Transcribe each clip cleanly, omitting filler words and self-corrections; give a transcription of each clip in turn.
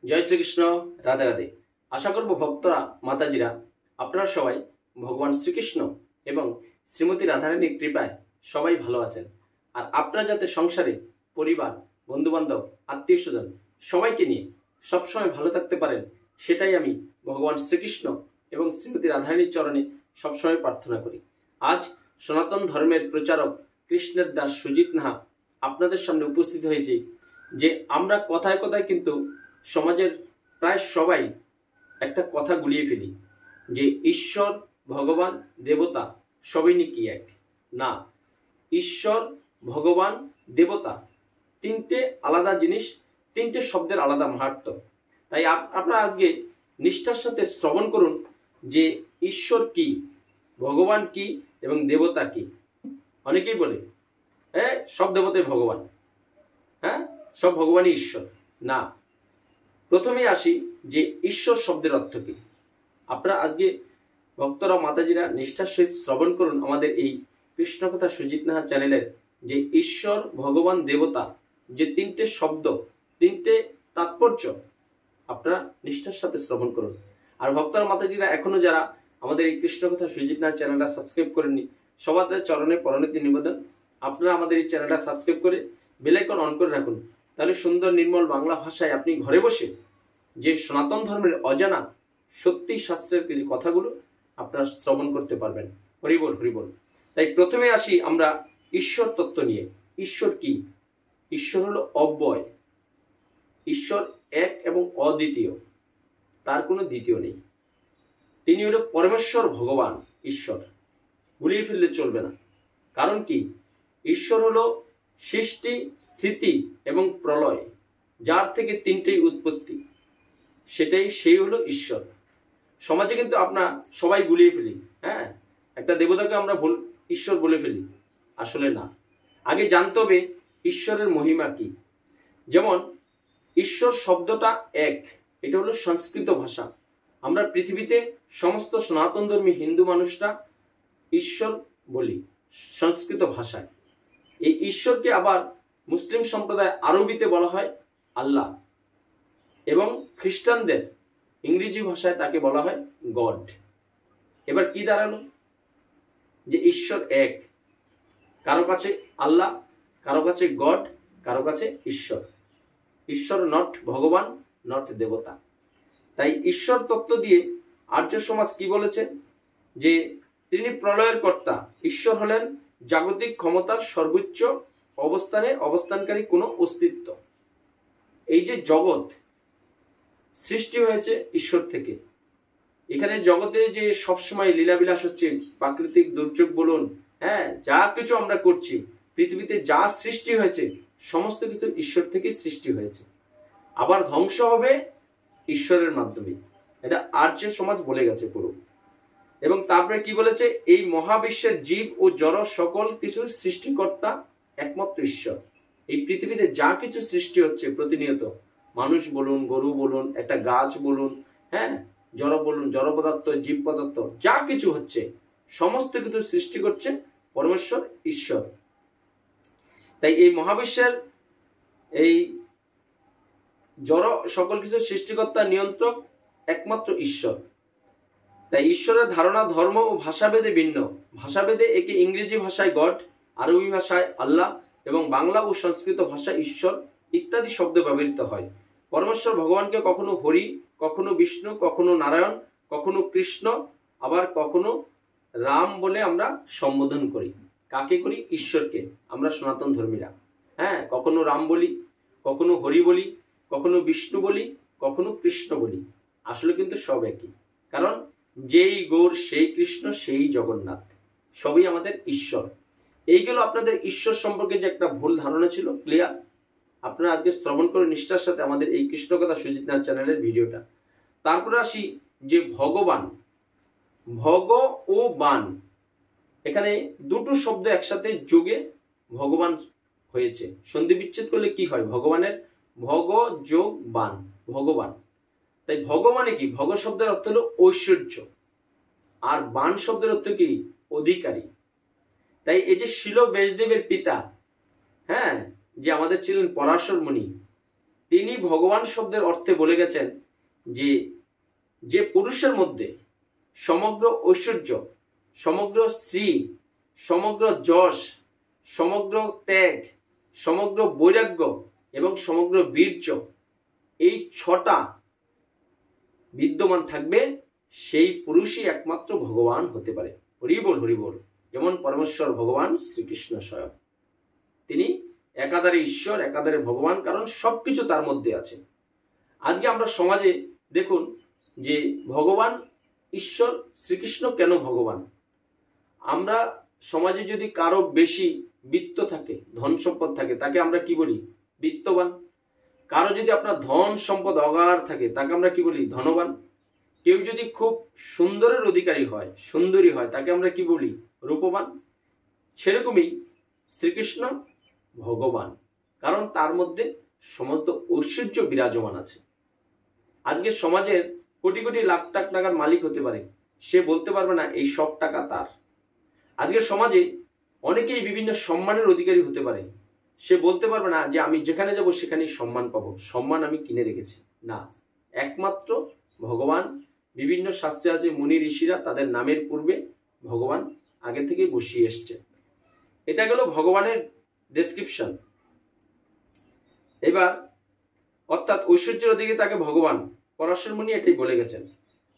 জয় শ্রীকৃষ্ণ। রাধে রাধে। আশা করব ভক্তরা মাতাজিরা আপনারা সবাই ভগবান শ্রীকৃষ্ণ এবং শ্রীমতী রাধারানীর কৃপায় সবাই ভালো আছেন। আর আপনারা যাতে সংসারে পরিবার, বন্ধুবান্ধব, আত্মীয় স্বজন সবাইকে নিয়ে সবসময় ভালো থাকতে পারেন, সেটাই আমি ভগবান শ্রীকৃষ্ণ এবং শ্রীমতী রাধারানীর চরণে সবসময় প্রার্থনা করি। আজ সনাতন ধর্মের প্রচারক কৃষ্ণের দাস সুজিত নাহা আপনাদের সামনে উপস্থিত হয়েছে। যে আমরা কথায় কথায় কিন্তু সমাজের প্রায় সবাই একটা কথা গুলিয়ে ফেলি যে ঈশ্বর, ভগবান, দেবতা সবই নাকি এক। না, ঈশ্বর, ভগবান, দেবতা তিনটে আলাদা জিনিস, তিনটে শব্দের আলাদা মাহাত্ম্য। তাই আপনারা আজকে নিষ্ঠার সাথে শ্রবণ করুন যে ঈশ্বর কি, ভগবান কি এবং দেবতা কি। অনেকেই বলে সব দেবতাই ভগবান, সব ভগবানই ঈশ্বর। না, প্রথমেই আসি যে ঈশ্বর শব্দের অর্থ কি। আপনারা আজকে ভক্তরা মাতাজিরা নিষ্ঠার সহিত শ্রবণ করুন আমাদের এই কৃষ্ণকথা সুজিত নাহা চ্যানেলের যে ঈশ্বর, ভগবান, দেবতা যে তিনটে শব্দ, তিনটে তাৎপর্য আপনারা নিষ্ঠার সাথে শ্রবণ করুন। আর ভক্তরা মাতাজিরা এখনো যারা আমাদের এই কৃষ্ণকথা সুজিত নাহা চ্যানেলটা সাবস্ক্রাইব করেননি, সবার চরণে পরনীতি নিবেদন আপনারা আমাদের এই চ্যানেলটা সাবস্ক্রাইব করে বেল আইকন অন করে রাখুন। তাহলে সুন্দর নির্মল বাংলা ভাষায় আপনি ঘরে বসে যে সনাতন ধর্মের অজানা সত্যি শাস্ত্রের কিছু কথাগুলো আপনারা শ্রবণ করতে পারবেন। হরিবল হরিবল। তাই প্রথমে আসি আমরা ঈশ্বর তত্ত্ব নিয়ে। ঈশ্বর কি? ঈশ্বর হলো অব্যয়, ঈশ্বর এক এবং অদ্বিতীয়, তার কোনো দ্বিতীয় নেই। তিনি হলো পরমেশ্বর ভগবান ঈশ্বর, গুলিয়ে ফেললে চলবে না। কারণ কি? ঈশ্বর হলো সৃষ্টি, স্থিতি এবং প্রলয়, যার থেকে তিনটেই উৎপত্তি, সেই হলো ঈশ্বর। সমাজে কিন্তু আমরা সবাই গুলিয়ে ফেলি, একটা দেবতাকে আমরা ঈশ্বর বলে ফেলি। আসলে না, আগে জানতে হবে ঈশ্বরের মহিমা কি। যেমন ঈশ্বর শব্দটা এক, এটা হলো সংস্কৃত ভাষা। আমরা পৃথিবীতে সমস্ত সনাতন ধর্মী হিন্দু মানুষরা ঈশ্বর বলি সংস্কৃত ভাষায়। এই ঈশ্বরকে আবার মুসলিম সম্প্রদায় আরবিতে বলা হয় আল্লাহ, এবং খ্রিস্টানদের ইংরেজি ভাষায় তাকে বলা হয় গড। এবার কি দাঁড়ালো? যে ঈশ্বর এক, কারো কাছে আল্লাহ, কারো কাছে গড, কারো কাছে ঈশ্বর। ঈশ্বর নট ভগবান, নট দেবতা। তাই ঈশ্বর তত্ত্ব দিয়ে আর্য সমাজ কি বলেছে? যে তিনি প্রলয়ের কর্তা। ঈশ্বর হলেন জাগতিক ক্ষমতার সর্বোচ্চ অবস্থানে অবস্থানকারী কোনো অস্তিত্ব। এই যে জগৎ সৃষ্টি হয়েছে ঈশ্বর থেকে। এখানে জগতে যে সবসময় লীলাবিলাস হচ্ছে, প্রাকৃতিক দুর্যোগ বলুন, যা কিছু আমরা করছি, পৃথিবীতে যা সৃষ্টি হয়েছে সমস্ত কিছু ঈশ্বর থেকে সৃষ্টি হয়েছে। আবার ধ্বংস হবে ঈশ্বরের মাধ্যমে, এটা আর্য সমাজ বলে গেছে পুরো। এবং তারপরে কি বলেছে? এই মহাবিশ্বের জীব ও জড় সকল কিছু সৃষ্টিকর্তা একমাত্র ঈশ্বর। এই পৃথিবীতে যা কিছু সৃষ্টি হচ্ছে প্রতিনিয়ত, মানুষ বলুন, গরু বলুন, একটা গাছ বলুন, জড় বলুন, জড় পদার্থ, জীব পদার্থ, যা কিছু হচ্ছে সমস্ত কিছু সৃষ্টি করছে পরমেশ্বর ঈশ্বর। তাই এই মহাবিশ্বের এই জড় সকল কিছু সৃষ্টিকর্তা, নিয়ন্ত্রক একমাত্র ঈশ্বর। তাই ঈশ্বরের ধারণা ধর্ম ও ভাষাভেদে ভিন্ন। ভাষাভেদে একে ইংরেজি ভাষায় গড, আরবি ভাষায় আল্লাহ এবং বাংলা ও সংস্কৃত ভাষায় ঈশ্বর ইত্যাদি শব্দ ব্যবহৃত হয়। পরমেশ্বর ভগবানকে কখনো হরি, কখনো বিষ্ণু, কখনো নারায়ণ, কখনো কৃষ্ণ, আবার কখনো রাম বলে আমরা সম্বোধন করি। কাকে করি? ঈশ্বরকে। আমরা সনাতন ধর্মীরা কখনো রাম বলি, কখনো হরি বলি, কখনো বিষ্ণু বলি, কখনো কৃষ্ণ বলি। আসলে কিন্তু সব একই। কারণ যেই গৌর সেই কৃষ্ণ, সেই জগন্নাথ, সবই আমাদের ঈশ্বর। এইগুলো আপনাদের ঈশ্বর সম্পর্কে যে একটা ভুল ধারণা ছিল, ক্লিয়ার? আপনারা আজকে শ্রবণ করে নিষ্ঠার সাথে আমাদের এই কৃষ্ণকথা সুজিত নাহা চ্যানেলের ভিডিওটা। তারপরে আসি যে ভগবান, ভগ ও বান, এখানে দুটো শব্দ একসাথে যোগে ভগবান হয়েছে। সন্ধি বিচ্ছেদ করলে কি হয়? ভগবানের ভগ যোগ বান, ভগবান। তাই ভগবানে কি? ভগ শব্দের অর্থ হলো ঐশ্বর্য, আর বান শব্দের অর্থ কি? অধিকারী। তাই এই যে শিল ব্যাসদেবের পিতা, যে আমাদের ছিলেন পরাশর মুনি, তিনি ভগবান শব্দের অর্থে বলে গেছেন যে যে পুরুষের মধ্যে সমগ্র ঐশ্বর্য, সমগ্র শ্রী, সমগ্র যশ, সমগ্র ত্যাগ, সমগ্র বৈরাগ্য এবং সমগ্র বীর্য, এই 6টা বিদ্যমান থাকবে, সেই পুরুষই একমাত্র ভগবান হতে পারে। হরি বল, হরি বল। যেমন পরমেশ্বর ভগবান শ্রীকৃষ্ণ স্বয়ং, তিনি একাধারে ঈশ্বর, একাধারে ভগবান, কারণ সবকিছু তার মধ্যে আছে। আজকে আমরা সমাজে দেখুন যে ভগবান ঈশ্বর শ্রীকৃষ্ণ কেন ভগবান? আমরা সমাজে যদি কারো বেশি বিত্ত থাকে, ধন সম্পদ থাকে, তাকে আমরা কি বলি? বিত্তবান। কারো যদি আপনার ধন সম্পদ অগার থাকে, তাকে আমরা কি বলি? ধনবান। কেউ যদি খুব সুন্দরের অধিকারী হয়, সুন্দরী হয়, তাকে আমরা কি বলি? রূপবান। সেরকমই শ্রীকৃষ্ণ ভগবান, কারণ তার মধ্যে সমস্ত ঐশ্বর্য বিরাজমান আছে। আজকে সমাজের কোটি কোটি লাখ লাখ টাকার মালিক হতে পারে, সে বলতে পারবে না এই সব টাকা তার। আজকে সমাজে অনেকেই বিভিন্ন সম্মানের অধিকারী হতে পারে, সে বলতে পারবে না যে আমি যেখানে যাব সেখানেই সম্মান পাবো, সম্মান আমি কিনে রেখেছি। না, একমাত্র ভগবান। বিভিন্ন শাস্ত্রে আছে মুনি ঋষিরা তাদের নামের পূর্বে ভগবান আগে থেকেই বসিয়ে এসছে। এটা গেল ভগবানের ডেসক্রিপশন। এবার অর্থাৎ ঐশ্বর্যের দিকে তাকে ভগবান, পরাশর মুনি এটাই বলে গেছেন।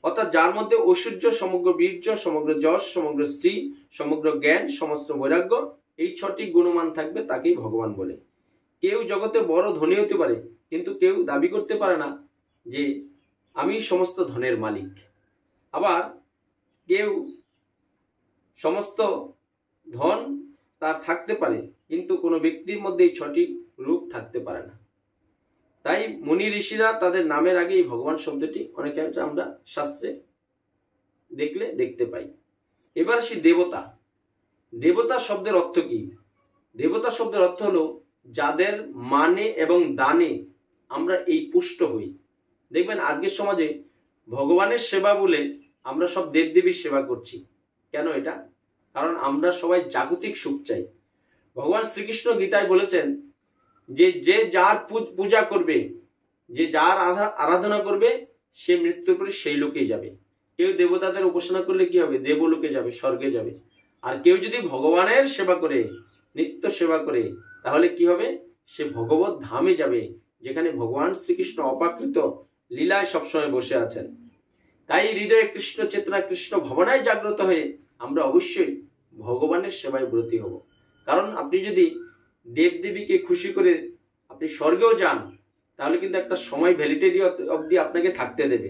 অর্থাৎ যার মধ্যে ঐশ্বর্য, সমগ্র বীর্য, সমগ্র যশ, সমগ্র স্ত্রী, সমগ্র জ্ঞান, সমস্ত বৈরাগ্য, এই 6টি গুণমান থাকবে, তাকেই ভগবান বলে। কেউ জগতে বড় ধনী হতে পারে, কিন্তু কেউ দাবি করতে পারে না যে আমি সমস্ত ধনের মালিক। আবার কেউ সমস্ত ধন তার থাকতে পারে, কিন্তু কোনো ব্যক্তির মধ্যে এই 6টি রূপ থাকতে পারে না। তাই মুনি ঋষিরা তাদের নামের আগেই ভগবান শব্দটি অনেকে আমরা শাস্ত্রে দেখতে পাই। এবার আসি দেবতা। দেবতা শব্দের অর্থ কি? দেবতা শব্দের অর্থ হলো যাদের মানে এবং দানে আমরা এই পুষ্ট হই। দেখবেন আজকের সমাজে ভগবানের সেবা বলে আমরা সব দেবদেবীর সেবা করছি। কেন এটা? কারণ আমরা সবাই জাগতিক সুখ চাই। ভগবান শ্রীকৃষ্ণ গীতায় বলেছেন যে যে যার পূজা করবে, যে যার আরাধনা করবে, সে মৃত্যুর পরে সেই লোকেই যাবে। কেউ দেবতাদের উপাসনা করলে কি হবে? দেবলোকে যাবে, স্বর্গে যাবে। আর কেউ যদি ভগবানের সেবা করে, নিত্য সেবা করে, তাহলে কি হবে? সে ভগবত ধামে যাবে, যেখানে ভগবান শ্রীকৃষ্ণ অপাকৃত লীলায় সবসময় বসে আছেন। তাই হৃদয়ে কৃষ্ণ চেতনা, কৃষ্ণ ভাবনায় জাগ্রত হয়ে আমরা অবশ্যই ভগবানের সেবায় ব্রতী হব। কারণ আপনি যদি দেবদেবীকে খুশি করে আপনি স্বর্গেও যান, তাহলে কিন্তু একটা সময় ভ্যালিডিটি অবধি আপনাকে থাকতে দেবে।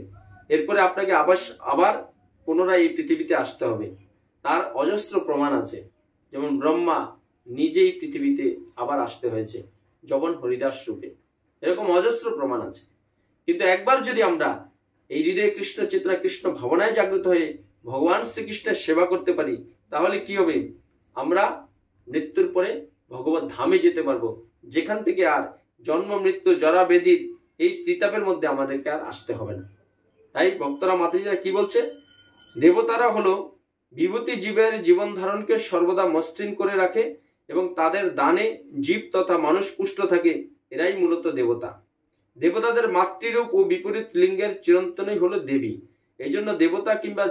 এরপরে আপনাকে আবার পুনরায় এই পৃথিবীতে আসতে হবে। তার অজস্র প্রমাণ আছে। যেমন ব্রহ্মা নিজেই পৃথিবীতে আবার আসতে হয়েছে যবন হরিদাস রূপে, এরকম অজস্র প্রমাণ আছে। কিন্তু একবার যদি আমরা এই হৃদয়ে কৃষ্ণ চেতনা, কৃষ্ণ ভাবনায় জাগ্রত হয়ে ভগবান শ্রীকৃষ্ণের সেবা করতে পারি, তাহলে কি হবে? আমরা মৃত্যুর পরে ভগবত ধামে যেতে পারবো, যেখান থেকে আর জন্ম মৃত্যু জরা বেদির এই ত্রিতাপের মধ্যে আমাদেরকে আর আসতে হবে না। তাই ভক্তরা মাতাজিরা কি বলছে? দেবতারা হলো বিভূতি জীবের জীবন ধারণকে সর্বদা মসৃণ করে রাখে এবং তাদের দানে জীব তথা মানুষ পুষ্ট থাকে, এরাই মূলত দেবতা। দেবতাদের মাতৃরূপ ও বিপরীত লিঙ্গের চিরন্তনই হলো দেবী। এই জন্য দেবতা কিংবা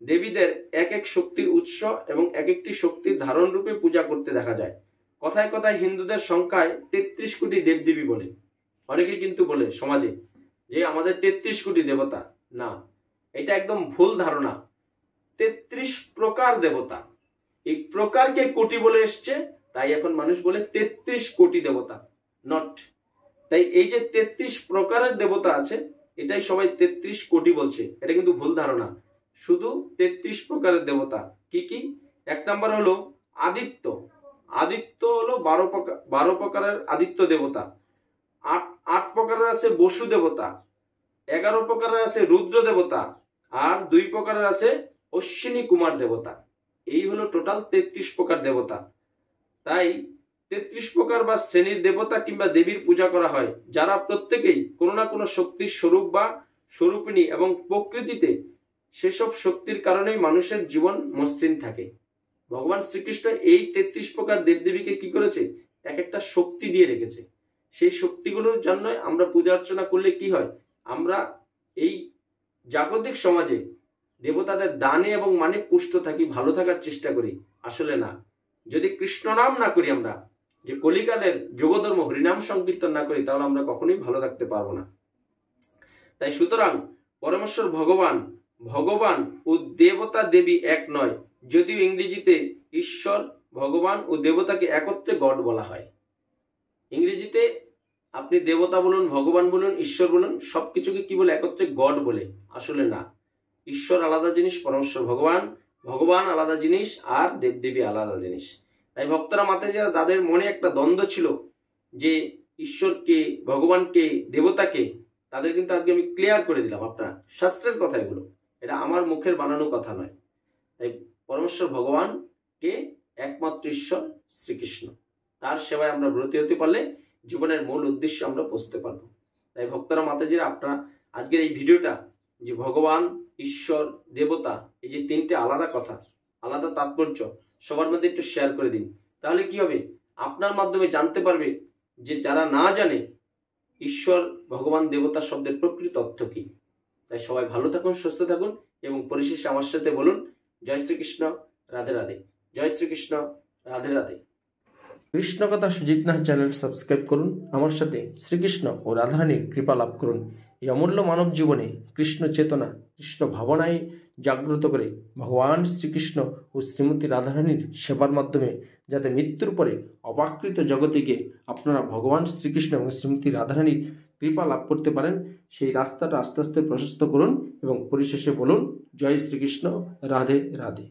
দেবীদের এক এক শক্তির উৎস এবং এক একটি শক্তির ধারণ রূপে পূজা করতে দেখা যায়। কথায় কথায় হিন্দুদের সংখ্যায় 33 কোটি দেবদেবী বলে। অনেকে কিন্তু বলে সমাজে যে আমাদের 33 কোটি দেবতা। না, এটা একদম ভুল ধারণা। 33 প্রকার দেবতা, এই প্রকারকে কোটি বলে এসছে, তাই এখন মানুষ বলে 33 কোটি দেবতা, নট। তাই এই যে 33 প্রকারের দেবতা আছে, এটাই সবাই 33 কোটি বলছে, এটা কিন্তু ভুল ধারণা। শুধু 33 প্রকারের দেবতা কি কি? 1 নম্বর হলো আদিত্য। আদিত্য হলো 12 প্রকারের আদিত্য দেবতা। 8 প্রকারের আছে বসু দেবতা, 11 প্রকারের আছে রুদ্র দেবতা, আর 2 প্রকারের আছে অশ্বিনী কুমার দেবতা। এই হলো টোটাল 33 প্রকার দেবতা। তাই 33 প্রকার বা শ্রেণীর দেবতা কিংবা দেবীর পূজা করা হয়, যারা প্রত্যেকেই কোনো না কোনো শক্তির স্বরূপ বা স্বরূপিণী এবং প্রকৃতিতে সেসব শক্তির কারণেই মানুষের জীবন মসৃণ থাকে। ভগবান শ্রীকৃষ্ণ এই 33 প্রকার দেবদেবীকে কি করেছে? এক একটা শক্তি দিয়ে রেখেছে। সেই শক্তিগুলোর জন্য আমরা পূজা অর্চনা করলে কি হয়, আমরা এই জাগতিক সমাজে দেবতাদের দানে এবং মানে পুষ্ট থাকি, ভালো থাকার চেষ্টা করি। আসলে না, যদি কৃষ্ণ নাম না করি, আমরা যে কলিকালের যোগধর্ম হরিনাম সংকীর্তন না করি, তাহলে আমরা কখনোই ভালো থাকতে পারবো না। তাই সুতরাং পরমেশ্বর ভগবান ও দেবতা দেবী এক নয়, যদিও ইংরেজিতে ঈশ্বর, ভগবান ও দেবতাকে একত্রে গড বলা হয়। ইংরেজিতে আপনি দেবতা বলুন, ভগবান বলুন, ঈশ্বর বলুন, সবকিছুকে কি বলে, একত্রে গড বলে। আসলে না, ঈশ্বর আলাদা জিনিস, পরমেশ্বর ভগবান আলাদা জিনিস, আর দেবদেবী আলাদা জিনিস। তাই ভক্তরা মাতাজিরা তাদের মনে একটা দ্বন্দ্ব ছিল যে ঈশ্বরকে, ভগবানকে, দেবতাকে, তাদের কিন্তু আজকে আমি ক্লিয়ার করে দিলাম। আপনার শাস্ত্রের কথা এগুলো, এটা আমার মুখের বানানো কথা নয়। তাই পরমেশ্বর ভগবানকে একমাত্র ঈশ্বর শ্রীকৃষ্ণ, তার সেবায় আমরা ব্রতী হতে পারলে জীবনের মূল উদ্দেশ্য আমরা বুঝতে পারবো। তাই ভক্তরা মাতাজিরা, আপনারা আজকের এই ভিডিওটা, যে ভগবান, ঈশ্বর, দেবতা, এই যে তিনটে আলাদা কথা, আলাদা তাৎপর্য, সবার মধ্যে একটু শেয়ার করে দিন। তাহলে কি হবে, আপনার মাধ্যমে জানতে পারবে যে যারা না জানে ঈশ্বর, ভগবান, দেবতা শব্দের প্রকৃত অর্থ কি। তাই সবাই ভালো থাকুন, সুস্থ থাকুন, এবং পরিশেষে আমার সাথে বলুন, জয় শ্রীকৃষ্ণ, রাধে রাধে। জয় শ্রীকৃষ্ণ, রাধে রাধে। কৃষ্ণ কথা সুজিত নাথ চ্যানেল সাবস্ক্রাইব করুন, আমার সাথে শ্রীকৃষ্ণ ও রাধারানীর কৃপা লাভ করুন। এই অমূল্য মানব জীবনে কৃষ্ণ চেতনা, কৃষ্ণ ভাবনায় জাগ্রত করে ভগবান শ্রীকৃষ্ণ ও শ্রীমতী রাধারানীর সেবার মাধ্যমে যাতে মৃত্যুর পরে অপাকৃত জগতিকে আপনারা ভগবান শ্রীকৃষ্ণ এবং শ্রীমতী রাধারানীর কৃপা লাভ করতে পারেন, সেই রাস্তাটা আস্তে আস্তে প্রশস্ত করুন এবং পরিশেষে বলুন, জয় শ্রীকৃষ্ণ, রাধে রাধে।